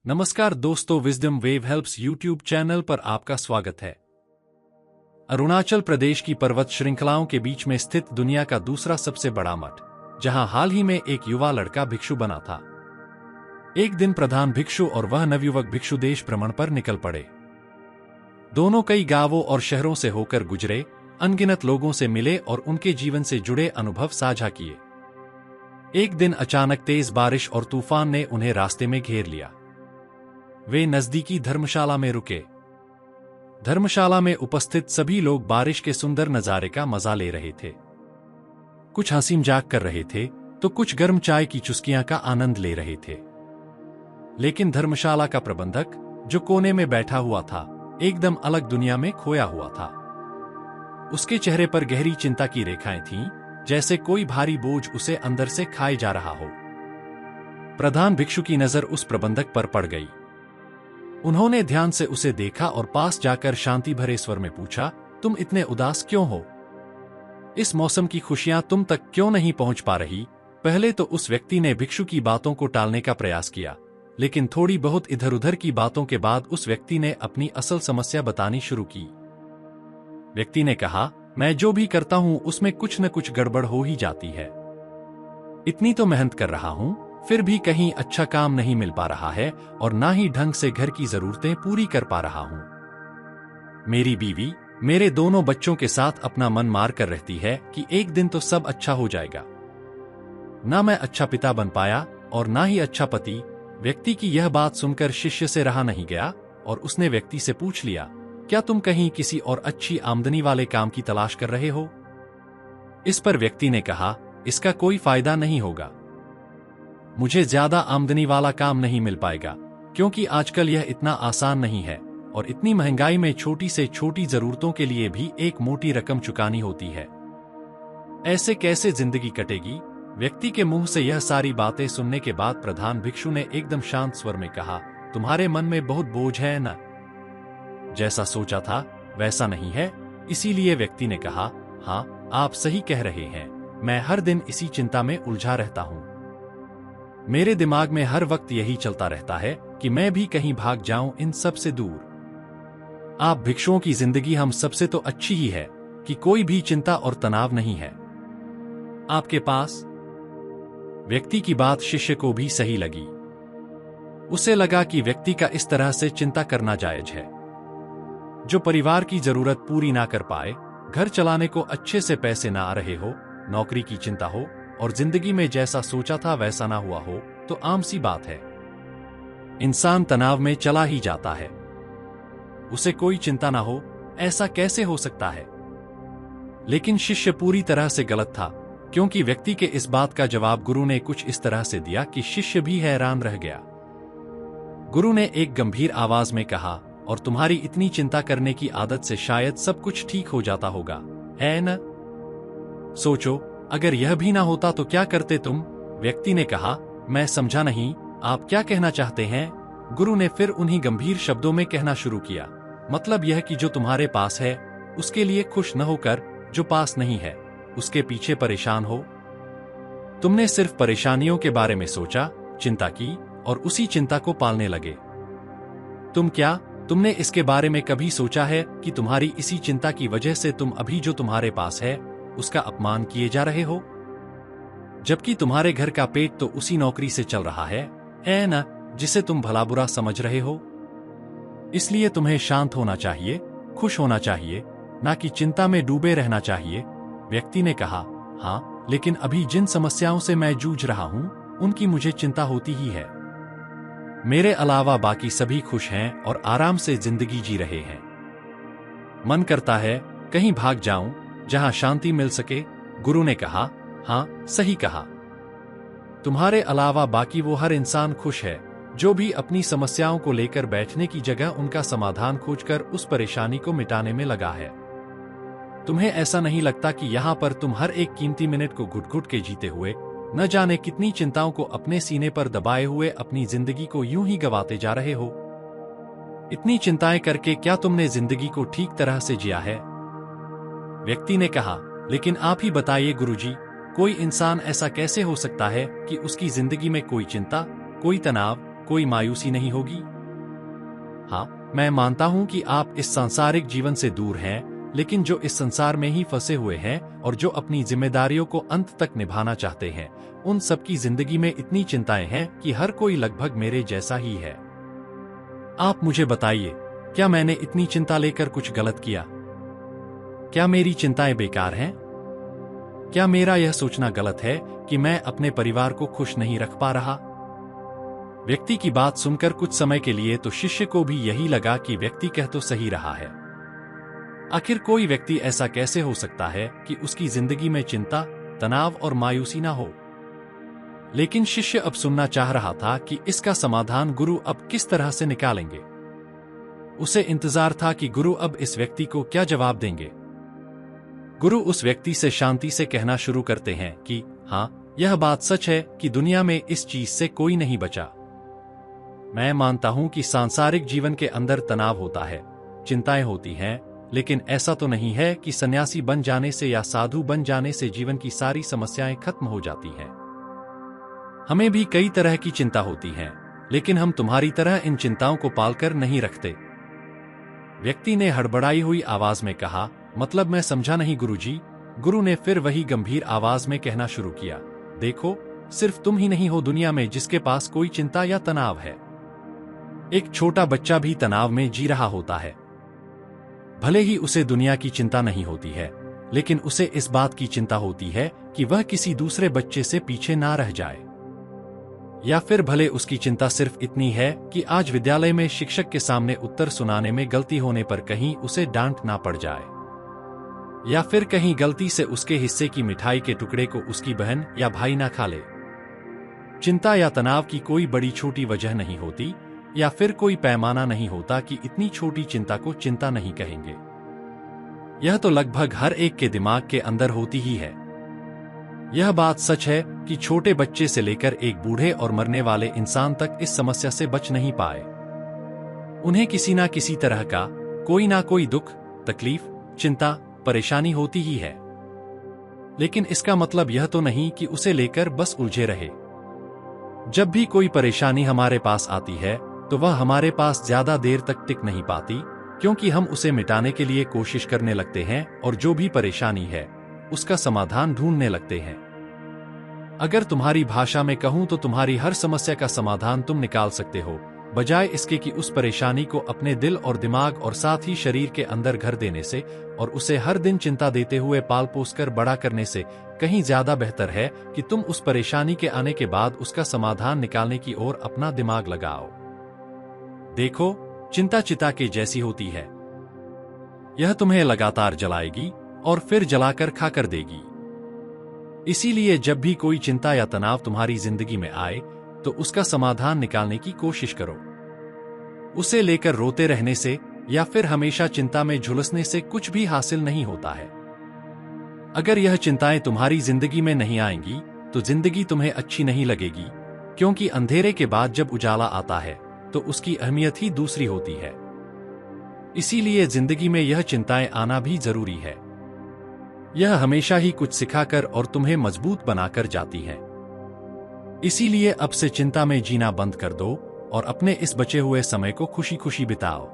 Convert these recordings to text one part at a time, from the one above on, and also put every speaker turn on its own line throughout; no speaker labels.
नमस्कार दोस्तों, wisdom wave helps YouTube channel पर आपका स्वागत है। अरुणाचल प्रदेश की पर्वत श्रृंखलाओं के बीच में स्थित दुनिया का दूसरा सबसे बड़ा मठ, जहां हाल ही में एक युवा लड़का भिक्षु बना था। एक दिन प्रधान भिक्षु और वह नवयुवक भिक्षु देश भ्रमण पर निकल पड़े। दोनों कई गांवों और शहरों से होकर गुजरे, अनगिनत लोगों से मिले और उनके जीवन से जुड़े अनुभव साझा किए। एक दिन अचानक तेज बारिश और तूफान ने उन्हें रास्ते में घेर लिया। वे नजदीकी धर्मशाला में रुके। धर्मशाला में उपस्थित सभी लोग बारिश के सुंदर नजारे का मजा ले रहे थे। कुछ हंसी मजाक कर रहे थे तो कुछ गर्म चाय की चुस्कियां का आनंद ले रहे थे। लेकिन धर्मशाला का प्रबंधक, जो कोने में बैठा हुआ था, एकदम अलग दुनिया में खोया हुआ था। उसके चेहरे पर गहरी चिंता की रेखाएं थीं, जैसे कोई भारी बोझ उसे अंदर से खाए जा रहा हो। प्रधान भिक्षु की नजर उस प्रबंधक पर पड़ गई। उन्होंने ध्यान से उसे देखा और पास जाकर शांति भरे स्वर में पूछा, तुम इतने उदास क्यों हो? इस मौसम की खुशियां तुम तक क्यों नहीं पहुंच पा रही? पहले तो उस व्यक्ति ने भिक्षु की बातों को टालने का प्रयास किया, लेकिन थोड़ी बहुत इधर उधर की बातों के बाद उस व्यक्ति ने अपनी असल समस्या बतानी शुरू की। व्यक्ति ने कहा, मैं जो भी करता हूं उसमें कुछ न कुछ गड़बड़ हो ही जाती है। इतनी तो मेहनत कर रहा हूं, फिर भी कहीं अच्छा काम नहीं मिल पा रहा है और ना ही ढंग से घर की जरूरतें पूरी कर पा रहा हूं। मेरी बीवी मेरे दोनों बच्चों के साथ अपना मन मार कर रहती है कि एक दिन तो सब अच्छा हो जाएगा। ना मैं अच्छा पिता बन पाया और ना ही अच्छा पति। व्यक्ति की यह बात सुनकर शिष्य से रहा नहीं गया और उसने व्यक्ति से पूछ लिया, क्या तुम कहीं किसी और अच्छी आमदनी वाले काम की तलाश कर रहे हो? इस पर व्यक्ति ने कहा, इसका कोई फायदा नहीं होगा। मुझे ज्यादा आमदनी वाला काम नहीं मिल पाएगा, क्योंकि आजकल यह इतना आसान नहीं है और इतनी महंगाई में छोटी से छोटी जरूरतों के लिए भी एक मोटी रकम चुकानी होती है। ऐसे कैसे जिंदगी कटेगी? व्यक्ति के मुंह से यह सारी बातें सुनने के बाद प्रधान भिक्षु ने एकदम शांत स्वर में कहा, तुम्हारे मन में बहुत बोझ है ना? जैसा सोचा था वैसा नहीं है। इसीलिए व्यक्ति ने कहा, हाँ, आप सही कह रहे हैं। मैं हर दिन इसी चिंता में उलझा रहता हूं। मेरे दिमाग में हर वक्त यही चलता रहता है कि मैं भी कहीं भाग जाऊं इन सब से दूर। आप भिक्षुओं की जिंदगी हम सबसे तो अच्छी ही है कि कोई भी चिंता और तनाव नहीं है आपके पास। व्यक्ति की बात शिष्य को भी सही लगी। उसे लगा कि व्यक्ति का इस तरह से चिंता करना जायज है। जो परिवार की जरूरत पूरी ना कर पाए, घर चलाने को अच्छे से पैसे ना आ रहे हो, नौकरी की चिंता हो और जिंदगी में जैसा सोचा था वैसा ना हुआ हो, तो आम सी बात है, इंसान तनाव में चला ही जाता है। उसे कोई चिंता ना हो, ऐसा कैसे हो सकता है? लेकिन शिष्य पूरी तरह से गलत था, क्योंकि व्यक्ति के इस बात का जवाब गुरु ने कुछ इस तरह से दिया कि शिष्य भी हैरान रह गया। गुरु ने एक गंभीर आवाज में कहा, और तुम्हारी इतनी चिंता करने की आदत से शायद सब कुछ ठीक हो जाता होगा, है न? सोचो, अगर यह भी ना होता तो क्या करते तुम? व्यक्ति ने कहा, मैं समझा नहीं, आप क्या कहना चाहते हैं? गुरु ने फिर उन्हीं गंभीर शब्दों में कहना शुरू किया, मतलब यह कि जो तुम्हारे पास है उसके लिए खुश न होकर जो पास नहीं है उसके पीछे परेशान हो। तुमने सिर्फ परेशानियों के बारे में सोचा, चिंता की और उसी चिंता को पालने लगे। तुमने इसके बारे में कभी सोचा है कि तुम्हारी इसी चिंता की वजह से तुम अभी जो तुम्हारे पास है उसका अपमान किए जा रहे हो? जबकि तुम्हारे घर का पेट तो उसी नौकरी से चल रहा है न, जिसे तुम भला बुरा समझ रहे हो। इसलिए तुम्हें शांत होना चाहिए, खुश होना चाहिए, ना कि चिंता में डूबे रहना चाहिए। व्यक्ति ने कहा, हाँ, लेकिन अभी जिन समस्याओं से मैं जूझ रहा हूं उनकी मुझे चिंता होती ही है। मेरे अलावा बाकी सभी खुश हैं और आराम से जिंदगी जी रहे हैं। मन करता है कहीं भाग जाऊं जहां शांति मिल सके। गुरु ने कहा, हाँ, सही कहा। तुम्हारे अलावा बाकी वो हर इंसान खुश है जो भी अपनी समस्याओं को लेकर बैठने की जगह उनका समाधान खोजकर उस परेशानी को मिटाने में लगा है। तुम्हें ऐसा नहीं लगता कि यहाँ पर तुम हर एक कीमती मिनट को घुट घुट के जीते हुए न जाने कितनी चिंताओं को अपने सीने पर दबाए हुए अपनी जिंदगी को यूं ही गंवाते जा रहे हो? इतनी चिंताएं करके क्या तुमने जिंदगी को ठीक तरह से जिया है? व्यक्ति ने कहा, लेकिन आप ही बताइए गुरुजी, कोई इंसान ऐसा कैसे हो सकता है कि उसकी जिंदगी में कोई चिंता, कोई तनाव, कोई मायूसी नहीं होगी? हाँ, मैं मानता हूं कि आप इस सांसारिक जीवन से दूर हैं, लेकिन जो इस संसार में ही फंसे हुए हैं और जो अपनी जिम्मेदारियों को अंत तक निभाना चाहते हैं, उन सबकी जिंदगी में इतनी चिंताएं हैं कि हर कोई लगभग मेरे जैसा ही है। आप मुझे बताइए, क्या मैंने इतनी चिंता लेकर कुछ गलत किया? क्या मेरी चिंताएं बेकार हैं? क्या मेरा यह सोचना गलत है कि मैं अपने परिवार को खुश नहीं रख पा रहा? व्यक्ति की बात सुनकर कुछ समय के लिए तो शिष्य को भी यही लगा कि व्यक्ति कह तो सही रहा है। आखिर कोई व्यक्ति ऐसा कैसे हो सकता है कि उसकी जिंदगी में चिंता, तनाव और मायूसी ना हो? लेकिन शिष्य अब सुनना चाह रहा था कि इसका समाधान गुरु अब किस तरह से निकालेंगे। उसे इंतजार था कि गुरु अब इस व्यक्ति को क्या जवाब देंगे। गुरु उस व्यक्ति से शांति से कहना शुरू करते हैं कि हाँ, यह बात सच है कि दुनिया में इस चीज से कोई नहीं बचा। मैं मानता हूं कि सांसारिक जीवन के अंदर तनाव होता है, चिंताएं होती हैं, लेकिन ऐसा तो नहीं है कि सन्यासी बन जाने से या साधु बन जाने से जीवन की सारी समस्याएं खत्म हो जाती हैं। हमें भी कई तरह की चिंता होती हैं, लेकिन हम तुम्हारी तरह इन चिंताओं को पालकर नहीं रखते। व्यक्ति ने हड़बड़ाई हुई आवाज में कहा, मतलब मैं समझा नहीं गुरुजी। गुरु ने फिर वही गंभीर आवाज में कहना शुरू किया, देखो, सिर्फ तुम ही नहीं हो दुनिया में जिसके पास कोई चिंता या तनाव है। एक छोटा बच्चा भी तनाव में जी रहा होता है। भले ही उसे दुनिया की चिंता नहीं होती है, लेकिन उसे इस बात की चिंता होती है कि वह किसी दूसरे बच्चे से पीछे ना रह जाए। या फिर भले उसकी चिंता सिर्फ इतनी है कि आज विद्यालय में शिक्षक के सामने उत्तर सुनाने में गलती होने पर कहीं उसे डांट ना पड़ जाए, या फिर कहीं गलती से उसके हिस्से की मिठाई के टुकड़े को उसकी बहन या भाई ना खा ले। चिंता या तनाव की कोई बड़ी छोटी वजह नहीं होती, या फिर कोई पैमाना नहीं होता कि इतनी छोटी चिंता को चिंता नहीं कहेंगे। यह तो लगभग हर एक के दिमाग के अंदर होती ही है। यह बात सच है कि छोटे बच्चे से लेकर एक बूढ़े और मरने वाले इंसान तक इस समस्या से बच नहीं पाए। उन्हें किसी ना किसी तरह का कोई ना कोई दुख, तकलीफ, चिंता, परेशानी होती ही है। लेकिन इसका मतलब यह तो नहीं कि उसे लेकर बस उलझे रहे। जब भी कोई परेशानी हमारे पास आती है तो वह हमारे पास ज्यादा देर तक टिक नहीं पाती, क्योंकि हम उसे मिटाने के लिए कोशिश करने लगते हैं और जो भी परेशानी है उसका समाधान ढूंढने लगते हैं। अगर तुम्हारी भाषा में कहूं तो तुम्हारी हर समस्या का समाधान तुम निकाल सकते हो, बजाय इसके कि उस परेशानी को अपने दिल और दिमाग और साथ ही शरीर के अंदर घर देने से और उसे हर दिन चिंता देते हुए पाल पोस कर बड़ा करने से कहीं ज्यादा बेहतर है कि तुम उस परेशानी के आने के बाद उसका समाधान निकालने की ओर अपना दिमाग लगाओ। देखो, चिंता चिता के जैसी होती है। यह तुम्हें लगातार जलाएगी और फिर जलाकर खाकर देगी। इसीलिए जब भी कोई चिंता या तनाव तुम्हारी जिंदगी में आए तो उसका समाधान निकालने की कोशिश करो। उसे लेकर रोते रहने से या फिर हमेशा चिंता में झुलसने से कुछ भी हासिल नहीं होता है। अगर यह चिंताएं तुम्हारी जिंदगी में नहीं आएंगी तो जिंदगी तुम्हें अच्छी नहीं लगेगी, क्योंकि अंधेरे के बाद जब उजाला आता है तो उसकी अहमियत ही दूसरी होती है। इसीलिए जिंदगी में यह चिंताएं आना भी जरूरी है। यह हमेशा ही कुछ सिखाकर और तुम्हें मजबूत बनाकर जाती है। इसीलिए अब से चिंता में जीना बंद कर दो और अपने इस बचे हुए समय को खुशी खुशी बिताओ।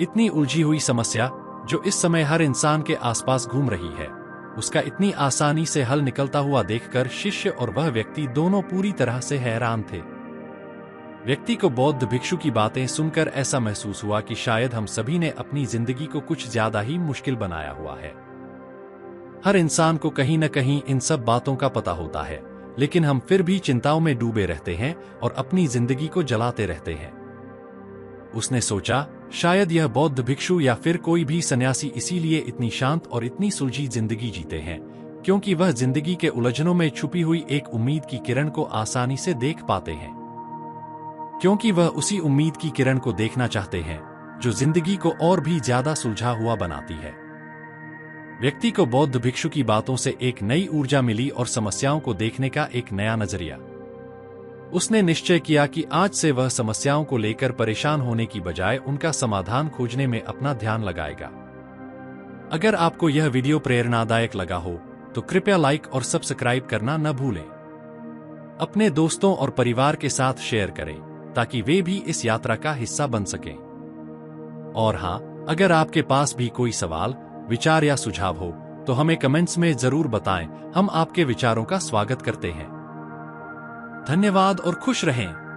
इतनी उलझी हुई समस्या जो इस समय हर इंसान के आसपास घूम रही है, उसका इतनी आसानी से हल निकलता हुआ देखकर शिष्य और वह व्यक्ति दोनों पूरी तरह से हैरान थे। व्यक्ति को बौद्ध भिक्षु की बातें सुनकर ऐसा महसूस हुआ कि शायद हम सभी ने अपनी जिंदगी को कुछ ज्यादा ही मुश्किल बनाया हुआ है। हर इंसान को कहीं न कहीं इन सब बातों का पता होता है, लेकिन हम फिर भी चिंताओं में डूबे रहते हैं और अपनी जिंदगी को जलाते रहते हैं। उसने सोचा, शायद यह बौद्ध भिक्षु या फिर कोई भी सन्यासी इसीलिए इतनी शांत और इतनी सुलझी जिंदगी जीते हैं क्योंकि वह जिंदगी के उलझनों में छुपी हुई एक उम्मीद की किरण को आसानी से देख पाते हैं, क्योंकि वह उसी उम्मीद की किरण को देखना चाहते हैं जो जिंदगी को और भी ज्यादा सुलझा हुआ बनाती है। व्यक्ति को बौद्ध भिक्षु की बातों से एक नई ऊर्जा मिली और समस्याओं को देखने का एक नया नजरिया। उसने निश्चय किया कि आज से वह समस्याओं को लेकर परेशान होने की बजाय उनका समाधान खोजने में अपना ध्यान लगाएगा। अगर आपको यह वीडियो प्रेरणादायक लगा हो तो कृपया लाइक और सब्सक्राइब करना न भूलें। अपने दोस्तों और परिवार के साथ शेयर करें। ताकि वे भी इस यात्रा का हिस्सा बन सकें। और हाँ, अगर आपके पास भी कोई सवाल, विचार या सुझाव हो तो हमें कमेंट्स में जरूर बताएं। हम आपके विचारों का स्वागत करते हैं। धन्यवाद और खुश रहें।